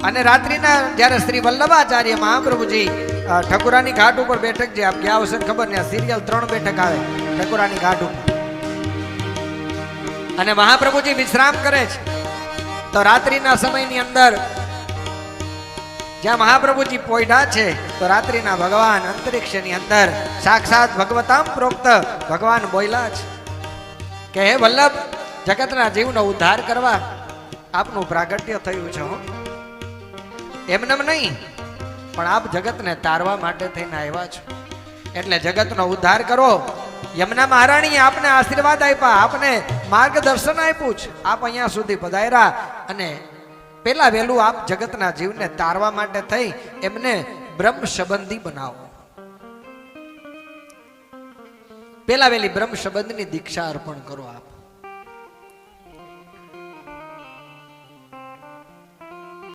અને રાત્રિના જ્યારે શ્રી વલ્લભાચાર્ય મહાપ્રભુજી ઠકુરાની ઘાટ ઉપર બેઠક, જે આપ ગયા હશે ખબર ને, સિરિયલ 3 બેઠક આવે ઠકુરાની ઘાટ ઉપર, અને મહાપ્રભુજી વિશ્રામ કરે છે. તો રાત્રિના સમયની અંદર જ્યાં મહાપ્રભુજી પોઈડા છે, તો રાત્રિના ભગવાન અંતરિક્ષની અંદર સાક્ષાત ભગવતામ પ્રોક્ત ભગવાન બોલ્યા છે કે હે વલ્લભ, જગતના જીવનો ઉદ્ધાર કરવા આપનું પ્રાગટ્ય થયું છે. એમનેમ નહીં, પણ આપ જગતને તારવા માટે થઈને આવ્યા છો, એટલે જગતનો ઉદ્ધાર કરો. યમુના મહારાણીએ આપને આશીર્વાદ આપ્યા, આપને માર્ગદર્શન આપ્યું છે, આપ અહીંયા સુધી પધાર્યા, અને પેલા વહેલું આપ જગતના જીવને તારવા માટે થઈ એમને બ્રહ્મ સંબંધી બનાવો. પેલા વહેલી બ્રહ્મ સંબંધની દીક્ષા અર્પણ કરો આપ.